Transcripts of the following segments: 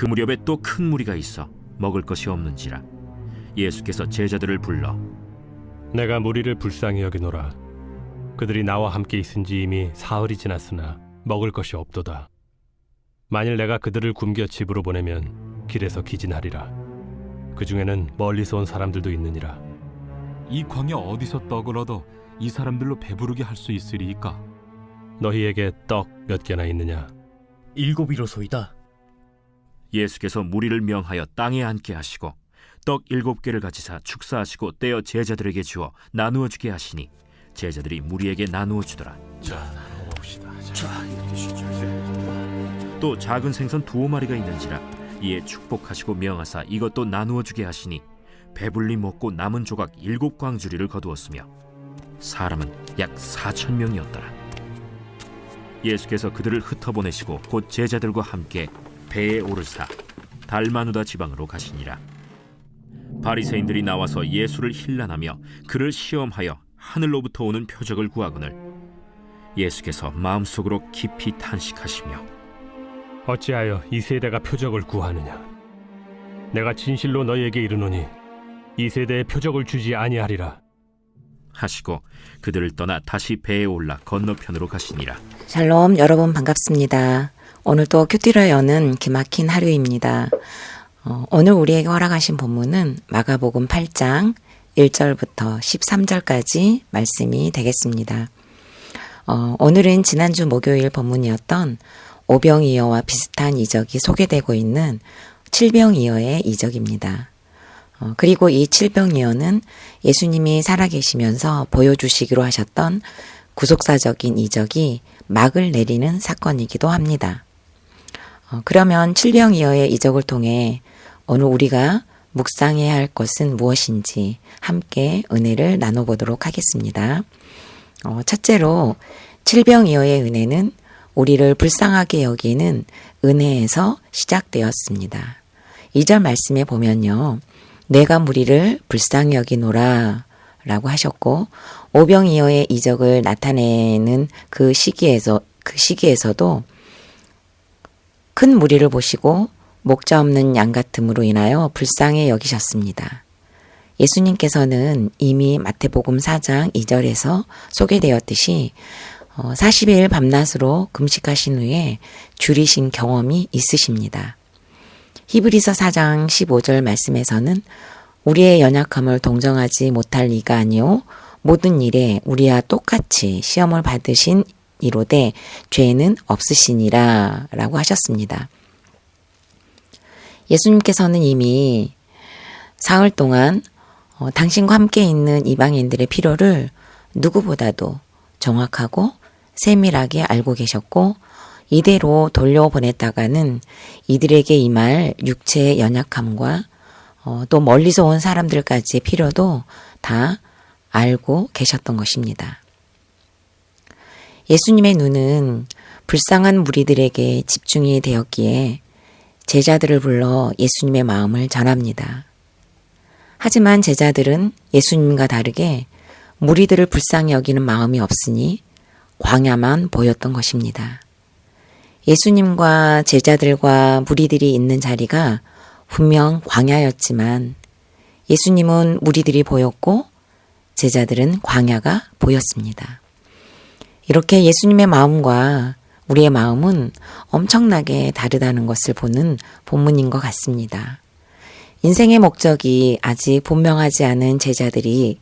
그 무렵에 또 큰 무리가 있어 먹을 것이 없는지라 예수께서 제자들을 불러 내가 무리를 불쌍히 여기노라. 그들이 나와 함께 있은지 이미 사흘이 지났으나 먹을 것이 없도다. 만일 내가 그들을 굶겨 집으로 보내면 길에서 기진하리라. 그 중에는 멀리서 온 사람들도 있느니라. 이 광야 어디서 떡을 얻어 이 사람들로 배부르게 할 수 있으리이까? 너희에게 떡 몇 개나 있느냐? 7이로소이다. 예수께서 무리를 명하여 땅에 앉게 하시고 떡 7개를 가지사 축사하시고 떼어 제자들에게 주어 나누어 주게 하시니 제자들이 무리에게 나누어 주더라. 또 작은 생선 2마리가 있는지라 이에 축복하시고 명하사 이것도 나누어 주게 하시니 배불리 먹고 남은 조각 7광주리를 거두었으며 사람은 약 4,000명이었더라. 예수께서 그들을 흩어보내시고 곧 제자들과 함께 배에 오르사 달마누다 지방으로 가시니라. 바리새인들이 나와서 예수를 힐난하며 그를 시험하여 하늘로부터 오는 표적을 구하거늘 예수께서 마음속으로 깊이 탄식하시며 어찌하여 이 세대가 표적을 구하느냐? 내가 진실로 너희에게 이르노니 이 세대에 표적을 주지 아니하리라. 하시고 그들을 떠나 다시 배에 올라 건너편으로 가시니라. 샬롬, 여러분 반갑습니다. 오늘도 큐티라 여는 기막힌 하루입니다. 오늘 우리에게 허락하신 본문은 마가복음 8장 1절부터 13절까지 말씀이 되겠습니다. 오늘은 지난주 목요일 본문이었던 오병이어와 비슷한 이적이 소개되고 있는 칠병이어의 이적입니다. 그리고 이 칠병이어는 예수님이 살아계시면서 보여주시기로 하셨던 구속사적인 이적이 막을 내리는 사건이기도 합니다. 그러면 칠병이어의 이적을 통해 오늘 우리가 묵상해야 할 것은 무엇인지 함께 은혜를 나눠보도록 하겠습니다. 첫째로 칠병이어의 은혜는 우리를 불쌍하게 여기는 은혜에서 시작되었습니다. 2절 말씀에 보면요. 내가 무리를 불쌍히 여기노라 라고 하셨고 오병이어의 이적을 나타내는 그 시기에서도 큰 무리를 보시고 목자 없는 양 같음으로 인하여 불쌍히 여기셨습니다. 예수님께서는 이미 마태복음 4장 2절에서 소개되었듯이 40일 밤낮으로 금식하신 후에 줄이신 경험이 있으십니다. 히브리서 4장 15절 말씀에서는 우리의 연약함을 동정하지 못할 리가 아니요 모든 일에 우리와 똑같이 시험을 받으신 이로되 죄는 없으시니라 라고 하셨습니다. 예수님께서는 이미 사흘 동안 당신과 함께 있는 이방인들의 필요를 누구보다도 정확하고 세밀하게 알고 계셨고 이대로 돌려보냈다가는 이들에게 임할 육체의 연약함과 또 멀리서 온 사람들까지의 필요도 다 알고 계셨던 것입니다. 예수님의 눈은 불쌍한 무리들에게 집중이 되었기에 제자들을 불러 예수님의 마음을 전합니다. 하지만 제자들은 예수님과 다르게 무리들을 불쌍히 여기는 마음이 없으니 광야만 보였던 것입니다. 예수님과 제자들과 무리들이 있는 자리가 분명 광야였지만 예수님은 무리들이 보였고 제자들은 광야가 보였습니다. 이렇게 예수님의 마음과 우리의 마음은 엄청나게 다르다는 것을 보는 본문인 것 같습니다. 인생의 목적이 아직 분명하지 않은 제자들이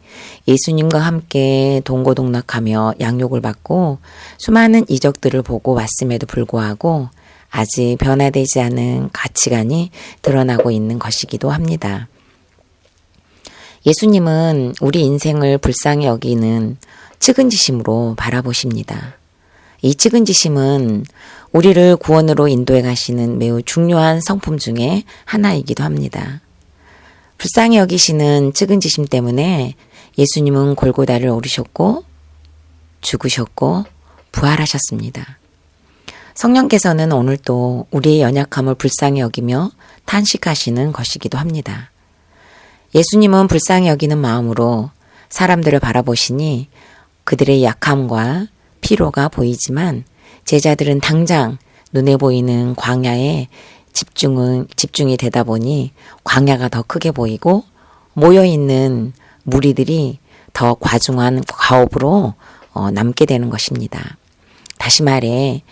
예수님과 함께 동고동락하며 양육을 받고 수많은 이적들을 보고 왔음에도 불구하고 아직 변화되지 않은 가치관이 드러나고 있는 것이기도 합니다. 예수님은 우리 인생을 불쌍히 여기는 측은지심으로 바라보십니다. 이 측은지심은 우리를 구원으로 인도해 가시는 매우 중요한 성품 중에 하나이기도 합니다. 불쌍히 여기시는 측은지심 때문에 예수님은 골고다를 오르셨고 죽으셨고 부활하셨습니다. 성령께서는 오늘도 우리의 연약함을 불쌍히 여기며 탄식하시는 것이기도 합니다. 예수님은 불쌍히 여기는 마음으로 사람들을 바라보시니 그들의 약함과 피로가 보이지만 제자들은 당장 눈에 보이는 광야에 집중이 되다 보니 광야가 더 크게 보이고 모여있는 무리들이 더 과중한 과업으로 남게 되는 것입니다. 다시 말해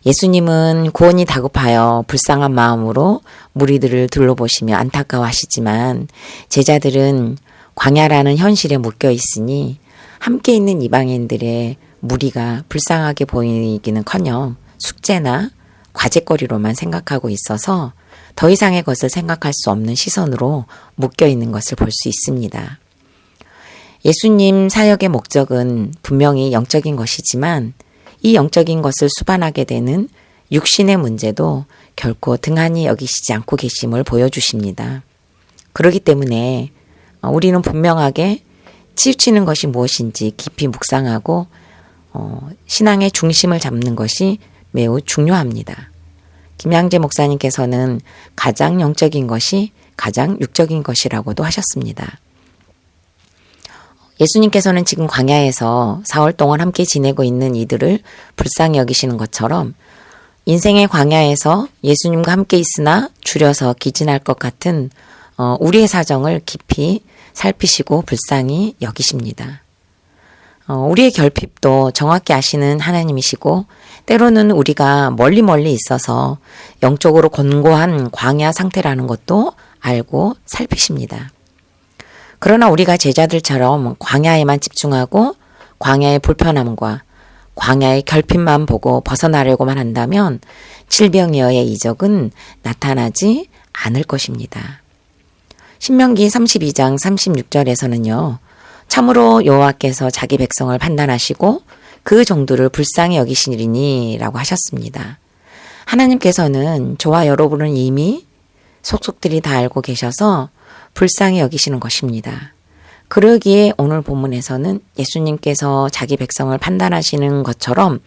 예수님은 구원이 다급하여 불쌍한 마음으로 무리들을 둘러보시며 안타까워하시지만 제자들은 광야라는 현실에 묶여 있으니 함께 있는 이방인들의 무리가 불쌍하게 보이기는커녕 숙제나 과제거리로만 생각하고 있어서 더 이상의 것을 생각할 수 없는 시선으로 묶여 있는 것을 볼 수 있습니다. 예수님 사역의 목적은 분명히 영적인 것이지만 이 영적인 것을 수반하게 되는 육신의 문제도 결코 등한히 여기시지 않고 계심을 보여주십니다. 그렇기 때문에 우리는 분명하게 치우치는 것이 무엇인지 깊이 묵상하고 신앙의 중심을 잡는 것이 매우 중요합니다. 김양재 목사님께서는 가장 영적인 것이 가장 육적인 것이라고도 하셨습니다. 예수님께서는 지금 광야에서 사흘 동안 함께 지내고 있는 이들을 불쌍히 여기시는 것처럼 인생의 광야에서 예수님과 함께 있으나 줄여서 기진할 것 같은 우리의 사정을 깊이 살피시고 불쌍히 여기십니다. 우리의 결핍도 정확히 아시는 하나님이시고 때로는 우리가 멀리 있어서 영적으로 곤고한 광야 상태라는 것도 알고 살피십니다. 그러나 우리가 제자들처럼 광야에만 집중하고 광야의 불편함과 광야의 결핍만 보고 벗어나려고만 한다면 질병이어의 이적은 나타나지 않을 것입니다. 신명기 32장 36절에서는요. 참으로 여호와께서 자기 백성을 판단하시고 그 정도를 불쌍히 여기시리니 라고 하셨습니다. 하나님께서는 저와 여러분은 이미 속속들이 다 알고 계셔서 불쌍히 여기시는 것입니다. 그러기에 오늘 본문에서는 예수님께서 자기 백성을 판단하시는 것처럼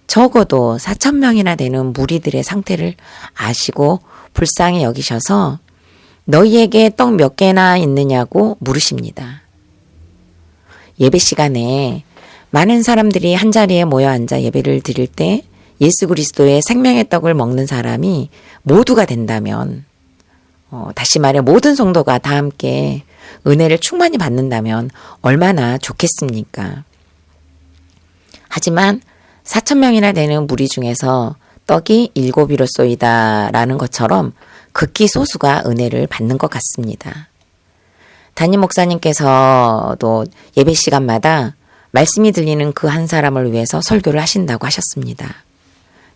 적어도 4,000명이나 되는 무리들의 상태를 아시고 불쌍히 여기셔서 너희에게 떡 몇 개나 있느냐고 물으십니다. 예배 시간에 많은 사람들이 한자리에 모여 앉아 예배를 드릴 때 예수 그리스도의 생명의 떡을 먹는 사람이 모두가 된다면 다시 말해 모든 성도가 다 함께 은혜를 충만히 받는다면 얼마나 좋겠습니까? 하지만 4,000명이나 되는 무리 중에서 떡이 7이로소이다 라는 것처럼 극히 소수가 은혜를 받는 것 같습니다. 담임 목사님께서도 예배 시간마다 말씀이 들리는 그 한 사람을 위해서 설교를 하신다고 하셨습니다.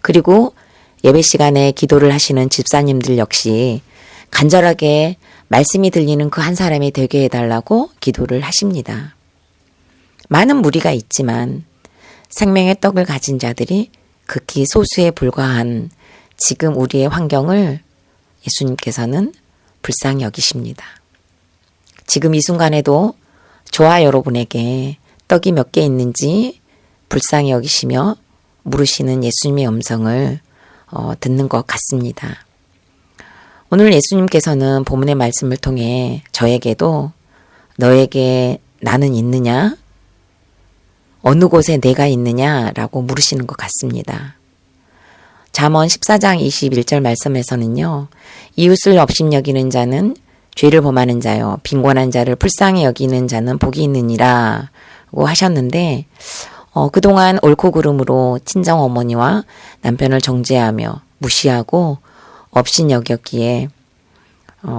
그리고 예배 시간에 기도를 하시는 집사님들 역시 간절하게 말씀이 들리는 그 한 사람이 되게 해달라고 기도를 하십니다. 많은 무리가 있지만 생명의 떡을 가진 자들이 극히 소수에 불과한 지금 우리의 환경을 예수님께서는 불쌍히 여기십니다. 지금 이 순간에도 저와 여러분에게 떡이 몇 개 있는지 불쌍히 여기시며 물으시는 예수님의 음성을 듣는 것 같습니다. 오늘 예수님께서는 본문의 말씀을 통해 저에게도 너에게 나는 있느냐? 어느 곳에 내가 있느냐라고 물으시는 것 같습니다. 잠언 14장 21절 말씀에서는요. 이웃을 업신여기는 자는 죄를 범하는 자요. 빈곤한 자를 불쌍히 여기는 자는 복이 있느니라 고 하셨는데 그동안 옳고 그름으로 친정어머니와 남편을 정죄하며 무시하고 업신여겼기에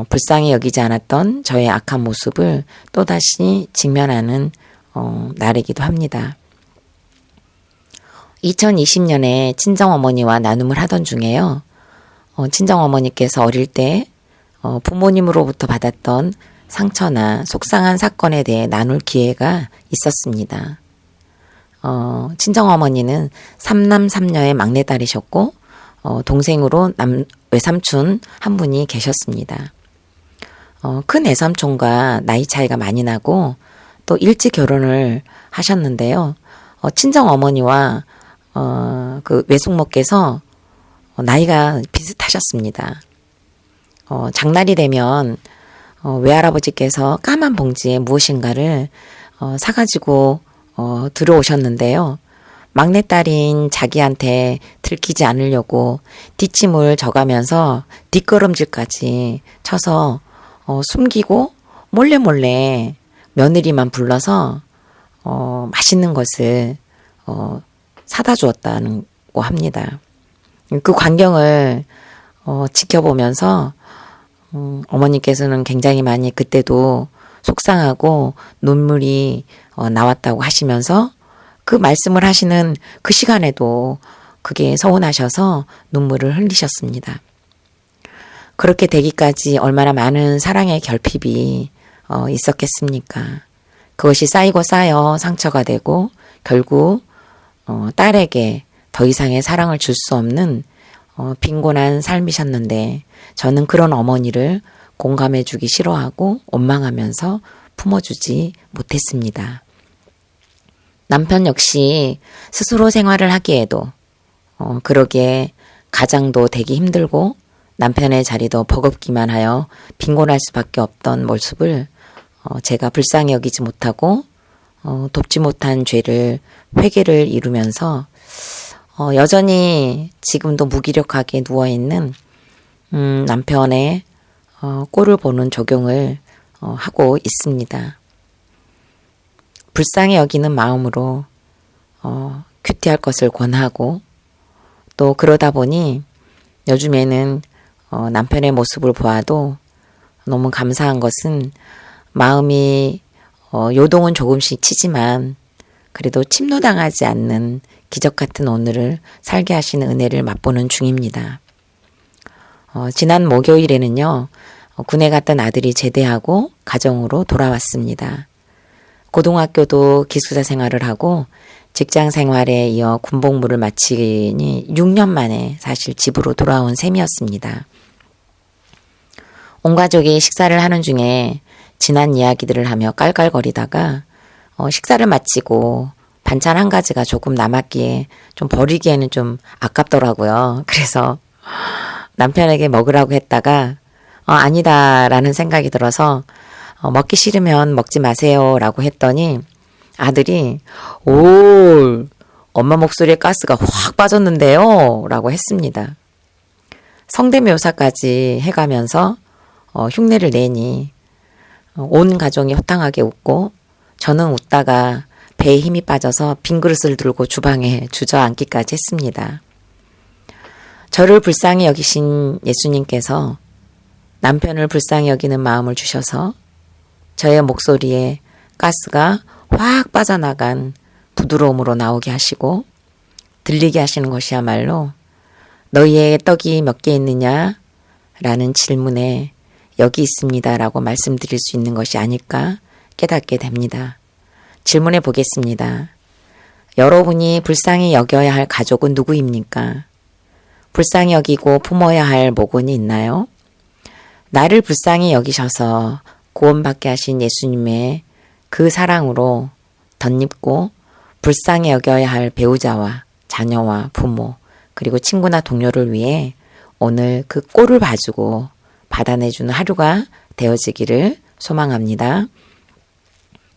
불쌍히 여기지 않았던 저의 악한 모습을 또다시 직면하는 날이기도 합니다. 2020년에 친정어머니와 나눔을 하던 중에요. 친정어머니께서 어릴 때 부모님으로부터 받았던 상처나 속상한 사건에 대해 나눌 기회가 있었습니다. 친정어머니는 3남 3녀의 막내딸이셨고 동생으로 외삼촌 한 분이 계셨습니다. 큰 외삼촌과 나이 차이가 많이 나고 또 일찍 결혼을 하셨는데요. 친정어머니와 그 외숙모께서 나이가 비슷하셨습니다. 장날이 되면 외할아버지께서 까만 봉지에 무엇인가를 사가지고 들어오셨는데요. 막내딸인 자기한테 들키지 않으려고 뒷짐을 져가면서 뒷걸음질까지 쳐서 숨기고 몰래 며느리만 불러서 맛있는 것을 사다 주었다고 합니다. 그 광경을 지켜보면서 어머니께서는 굉장히 많이 그때도 속상하고 눈물이 나왔다고 하시면서 그 말씀을 하시는 그 시간에도 그게 서운하셔서 눈물을 흘리셨습니다. 그렇게 되기까지 얼마나 많은 사랑의 결핍이 있었겠습니까? 그것이 쌓이고 쌓여 상처가 되고 결국 딸에게 더 이상의 사랑을 줄 수 없는 빈곤한 삶이셨는데 저는 그런 어머니를 공감해주기 싫어하고 원망하면서 품어주지 못했습니다. 남편 역시 스스로 생활을 하기에도 그러기에 가장도 되기 힘들고 남편의 자리도 버겁기만 하여 빈곤할 수밖에 없던 모습을 제가 불쌍히 여기지 못하고 돕지 못한 죄를 회개를 이루면서 여전히 지금도 무기력하게 누워있는 남편의 꼴을 보는 적용을 하고 있습니다. 불쌍히 여기는 마음으로 큐티할 것을 권하고 또 그러다 보니 요즘에는 남편의 모습을 보아도 너무 감사한 것은 마음이 요동은 조금씩 치지만 그래도 침노당하지 않는 기적 같은 오늘을 살게 하시는 은혜를 맛보는 중입니다. 지난 목요일에는요, 군에 갔던 아들이 제대하고 가정으로 돌아왔습니다. 고등학교도 기숙사 생활을 하고 직장 생활에 이어 군복무를 마치니 6년 만에 사실 집으로 돌아온 셈이었습니다. 온 가족이 식사를 하는 중에 지난 이야기들을 하며 깔깔거리다가 식사를 마치고 반찬 한 가지가 조금 남았기에 좀 버리기에는 좀 아깝더라고요. 그래서 남편에게 먹으라고 했다가 아니다라는 생각이 들어서 먹기 싫으면 먹지 마세요 라고 했더니 아들이 엄마 목소리에 가스가 확 빠졌는데요 라고 했습니다. 성대묘사까지 해가면서 흉내를 내니 온 가족이 허탕하게 웃고 저는 웃다가 배에 힘이 빠져서 빈 그릇을 들고 주방에 주저앉기까지 했습니다. 저를 불쌍히 여기신 예수님께서 남편을 불쌍히 여기는 마음을 주셔서 저의 목소리에 가스가 확 빠져나간 부드러움으로 나오게 하시고 들리게 하시는 것이야말로 너희의 떡이 몇 개 있느냐? 라는 질문에 여기 있습니다 라고 말씀드릴 수 있는 것이 아닐까 깨닫게 됩니다. 질문해 보겠습니다. 여러분이 불쌍히 여겨야 할 가족은 누구입니까? 불쌍히 여기고 품어야 할 모군이 있나요? 나를 불쌍히 여기셔서 구원받게 하신 예수님의 그 사랑으로 덧입고 불쌍히 여겨야 할 배우자와 자녀와 부모 그리고 친구나 동료를 위해 오늘 그 꼴을 봐주고 받아내주는 하루가 되어지기를 소망합니다.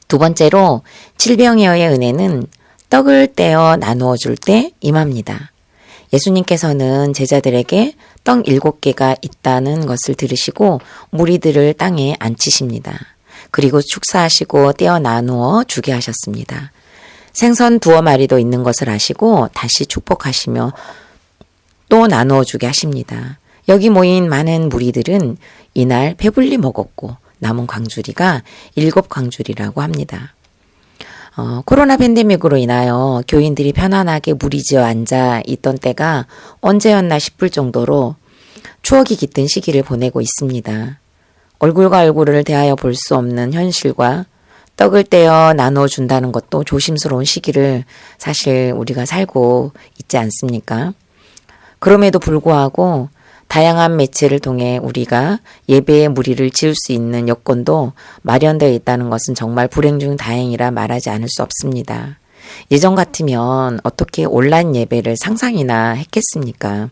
두 번째로 칠병이어의 은혜는 떡을 떼어 나누어 줄 때 임합니다. 예수님께서는 제자들에게 떡 7개가 있다는 것을 들으시고 무리들을 땅에 앉히십니다. 그리고 축사하시고 떼어 나누어 주게 하셨습니다. 생선 2마리도 있는 것을 아시고 다시 축복하시며 또 나누어 주게 하십니다. 여기 모인 많은 무리들은 이날 배불리 먹었고 남은 광주리가 7광주리라고 합니다. 코로나 팬데믹으로 인하여 교인들이 편안하게 무리지어 앉아 있던 때가 언제였나 싶을 정도로 추억이 깃든 시기를 보내고 있습니다. 얼굴과 얼굴을 대하여 볼 수 없는 현실과 떡을 떼어 나눠 준다는 것도 조심스러운 시기를 사실 우리가 살고 있지 않습니까? 그럼에도 불구하고 다양한 매체를 통해 우리가 예배의 무리를 지을 수 있는 여건도 마련되어 있다는 것은 정말 불행 중 다행이라 말하지 않을 수 없습니다. 예전 같으면 어떻게 온라인 예배를 상상이나 했겠습니까?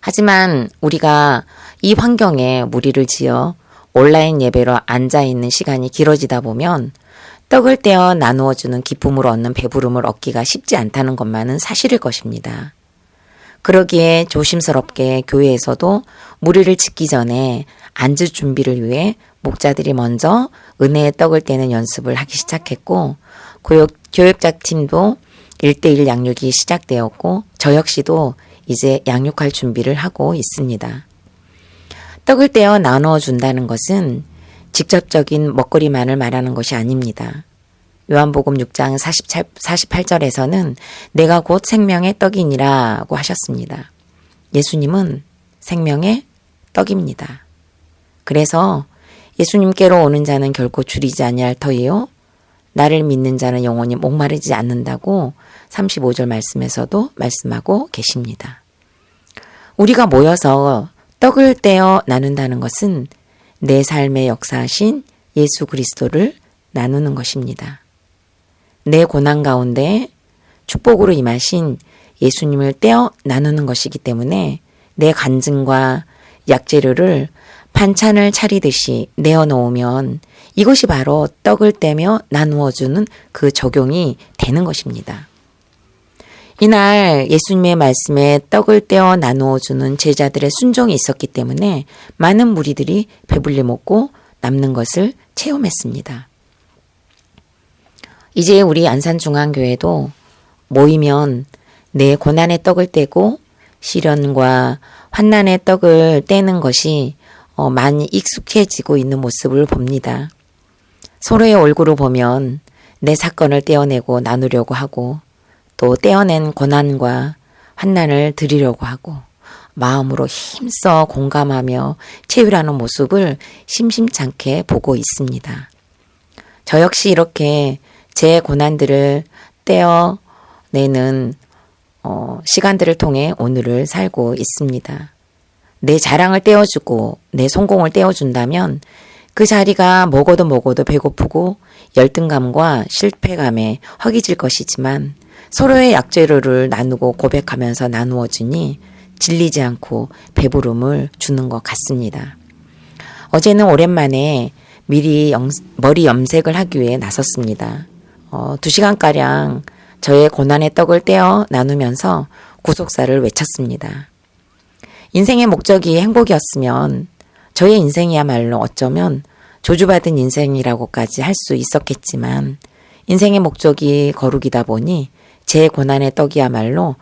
하지만 우리가 이 환경에 무리를 지어 온라인 예배로 앉아있는 시간이 길어지다 보면 떡을 떼어 나누어주는 기쁨으로 얻는 배부름을 얻기가 쉽지 않다는 것만은 사실일 것입니다. 그러기에 조심스럽게 교회에서도 무리를 짓기 전에 안주 준비를 위해 목자들이 먼저 은혜의 떡을 떼는 연습을 하기 시작했고, 교역자팀도 1대1 양육이 시작되었고, 저 역시도 이제 양육할 준비를 하고 있습니다. 떡을 떼어 나눠준다는 것은 직접적인 먹거리만을 말하는 것이 아닙니다. 요한복음 6장 48절에서는 내가 곧 생명의 떡이니라고 하셨습니다. 예수님은 생명의 떡입니다. 그래서 예수님께로 오는 자는 결코 줄이지 아니할 터이요 나를 믿는 자는 영원히 목마르지 않는다고 35절 말씀에서도 말씀하고 계십니다. 우리가 모여서 떡을 떼어 나눈다는 것은 내 삶의 역사하신 예수 그리스도를 나누는 것입니다. 내 고난 가운데 축복으로 임하신 예수님을 떼어 나누는 것이기 때문에 내 간증과 약재료를 반찬을 차리듯이 내어놓으면 이것이 바로 떡을 떼며 나누어주는 그 적용이 되는 것입니다. 이날 예수님의 말씀에 떡을 떼어 나누어주는 제자들의 순종이 있었기 때문에 많은 무리들이 배불리 먹고 남는 것을 체험했습니다. 이제 우리 안산중앙교회도 모이면 내 고난의 떡을 떼고 시련과 환난의 떡을 떼는 것이 많이 익숙해지고 있는 모습을 봅니다. 서로의 얼굴을 보면 내 사건을 떼어내고 나누려고 하고 또 떼어낸 고난과 환난을 드리려고 하고 마음으로 힘써 공감하며 채율하는 모습을 심심찮게 보고 있습니다. 저 역시 이렇게 제 고난들을 떼어내는 시간들을 통해 오늘을 살고 있습니다. 내 자랑을 떼어주고 내 성공을 떼어준다면 그 자리가 먹어도 배고프고 열등감과 실패감에 허기질 것이지만 서로의 약재료를 나누고 고백하면서 나누어 주니 질리지 않고 배부름을 주는 것 같습니다. 어제는 오랜만에 미리 머리 염색을 하기 위해 나섰습니다. 2시간가량 저의 고난의 떡을 떼어 나누면서 구속사를 외쳤습니다. 인생의 목적이 행복이었으면 저의 인생이야말로 어쩌면 저주받은 인생이라고까지 할 수 있었겠지만 인생의 목적이 거룩이다 보니 제 고난의 떡이야말로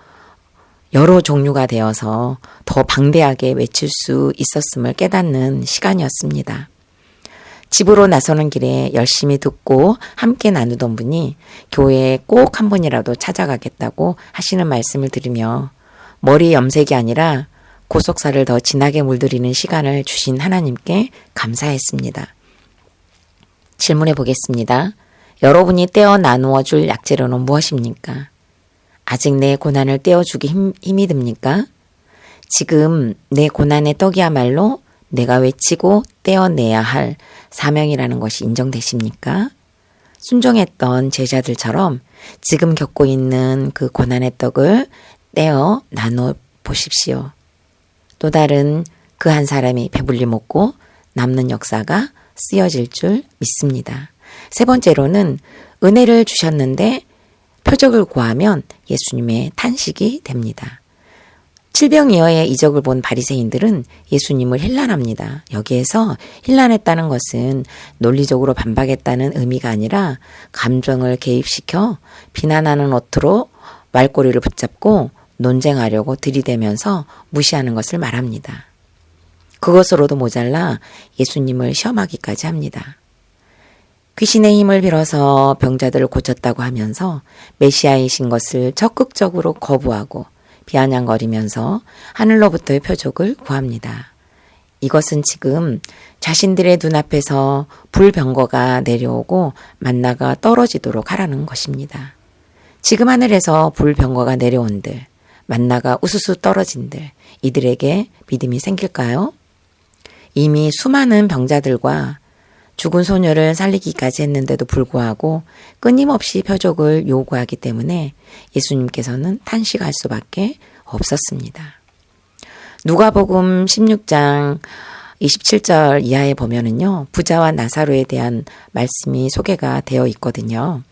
여러 종류가 되어서 더 방대하게 외칠 수 있었음을 깨닫는 시간이었습니다. 집으로 나서는 길에 열심히 듣고 함께 나누던 분이 교회에 꼭 한 번이라도 찾아가겠다고 하시는 말씀을 들으며 머리 염색이 아니라 고속사를 더 진하게 물들이는 시간을 주신 하나님께 감사했습니다. 질문해 보겠습니다. 여러분이 떼어 나누어 줄 약재료는 무엇입니까? 아직 내 고난을 떼어주기 힘이 듭니까? 지금 내 고난의 떡이야말로 내가 외치고 떼어내야 할 사명이라는 것이 인정되십니까? 순종했던 제자들처럼 지금 겪고 있는 그 고난의 떡을 떼어 나눠 보십시오. 또 다른 그 한 사람이 배불리 먹고 남는 역사가 쓰여질 줄 믿습니다. 세 번째로는 은혜를 주셨는데 표적을 구하면 예수님의 탄식이 됩니다. 칠병이어의 이적을 본 바리새인들은 예수님을 힐난합니다. 여기에서 힐난했다는 것은 논리적으로 반박했다는 의미가 아니라 감정을 개입시켜 비난하는 어투로 말꼬리를 붙잡고 논쟁하려고 들이대면서 무시하는 것을 말합니다. 그것으로도 모자라 예수님을 시험하기까지 합니다. 귀신의 힘을 빌어서 병자들을 고쳤다고 하면서 메시아이신 것을 적극적으로 거부하고 비아냥거리면서 하늘로부터의 표적을 구합니다. 이것은 지금 자신들의 눈앞에서 불병거가 내려오고 만나가 떨어지도록 하라는 것입니다. 지금 하늘에서 불병거가 내려온들, 만나가 우수수 떨어진들, 이들에게 믿음이 생길까요? 이미 수많은 병자들과 죽은 소녀를 살리기까지 했는데도 불구하고 끊임없이 표적을 요구하기 때문에 예수님께서는 탄식할 수밖에 없었습니다. 누가복음 16장 27절 이하에 보면은요, 부자와 나사로에 대한 말씀이 소개가 되어 있거든요.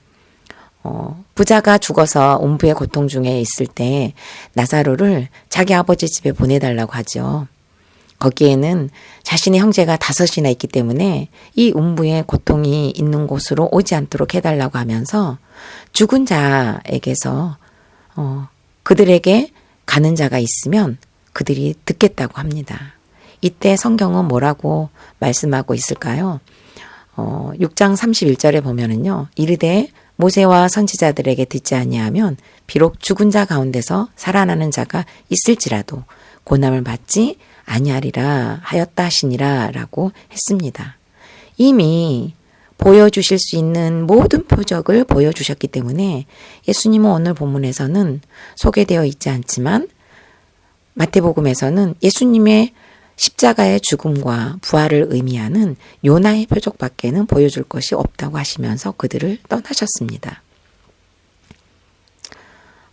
부자가 죽어서 음부의 고통 중에 있을 때 나사로를 자기 아버지 집에 보내달라고 하죠. 거기에는 자신의 형제가 5이나 있기 때문에 이 음부의 고통이 있는 곳으로 오지 않도록 해달라고 하면서 죽은 자에게서 그들에게 가는 자가 있으면 그들이 듣겠다고 합니다. 이때 성경은 뭐라고 말씀하고 있을까요? 6장 31절에 보면은요, 이르되 모세와 선지자들에게 듣지 아니하면 비록 죽은 자 가운데서 살아나는 자가 있을지라도 고난을 받지 아니하리라 하였다 하시니라 라고 했습니다. 이미 보여주실 수 있는 모든 표적을 보여주셨기 때문에 예수님은 오늘 본문에서는 소개되어 있지 않지만 마태복음에서는 예수님의 십자가의 죽음과 부활을 의미하는 요나의 표적밖에는 보여줄 것이 없다고 하시면서 그들을 떠나셨습니다.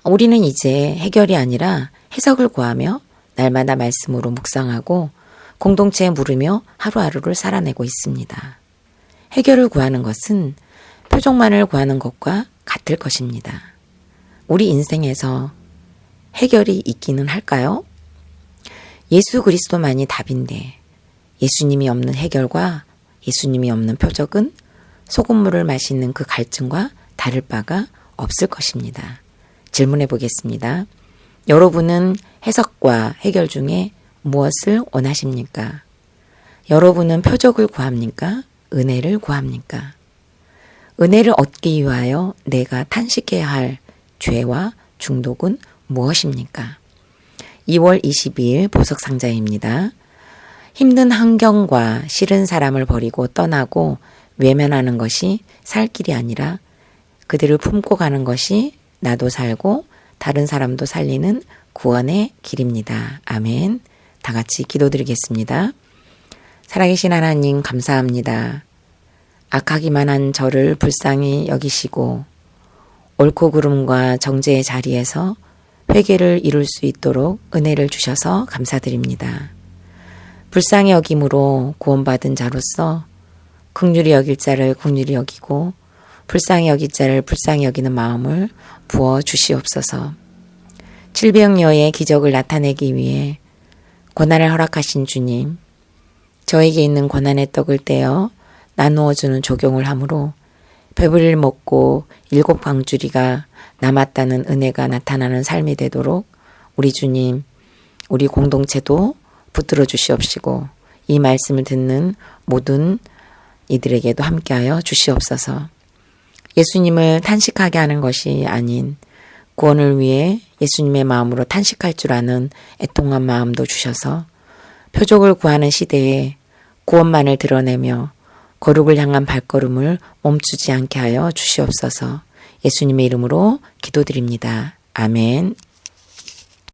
우리는 이제 해결이 아니라 해석을 구하며 날마다 말씀으로 묵상하고 공동체에 물으며 하루하루를 살아내고 있습니다. 해결을 구하는 것은 표적만을 구하는 것과 같을 것입니다. 우리 인생에서 해결이 있기는 할까요? 예수 그리스도만이 답인데 예수님이 없는 해결과 예수님이 없는 표적은 소금물을 마시는 그 갈증과 다를 바가 없을 것입니다. 질문해 보겠습니다. 여러분은 해석과 해결 중에 무엇을 원하십니까? 여러분은 표적을 구합니까? 은혜를 구합니까? 은혜를 얻기 위하여 내가 탄식해야 할 죄와 중독은 무엇입니까? 2월 22일 보석상자입니다. 힘든 환경과 싫은 사람을 버리고 떠나고 외면하는 것이 살 길이 아니라 그들을 품고 가는 것이 나도 살고 다른 사람도 살리는 구원의 길입니다. 아멘. 다 같이 기도드리겠습니다. 살아계신 하나님 감사합니다. 악하기만 한 저를 불쌍히 여기시고 옳고 그름과 정죄의 자리에서 회개를 이룰 수 있도록 은혜를 주셔서 감사드립니다. 불쌍히 여김으로 구원받은 자로서 긍휼히 여길 자를 긍휼히 여기고 불쌍히 여길 자를 불쌍히 여기는 마음을 부어 주시옵소서. 질병여의 기적을 나타내기 위해 고난을 허락하신 주님, 저에게 있는 고난의 떡을 떼어 나누어주는 적용을 함으로 배불리 먹고 7 방주리가 남았다는 은혜가 나타나는 삶이 되도록 우리 주님, 우리 공동체도 붙들어 주시옵시고 이 말씀을 듣는 모든 이들에게도 함께하여 주시옵소서. 예수님을 탄식하게 하는 것이 아닌 구원을 위해 예수님의 마음으로 탄식할 줄 아는 애통한 마음도 주셔서 표적을 구하는 시대에 구원만을 드러내며 거룩을 향한 발걸음을 멈추지 않게 하여 주시옵소서. 예수님의 이름으로 기도드립니다. 아멘.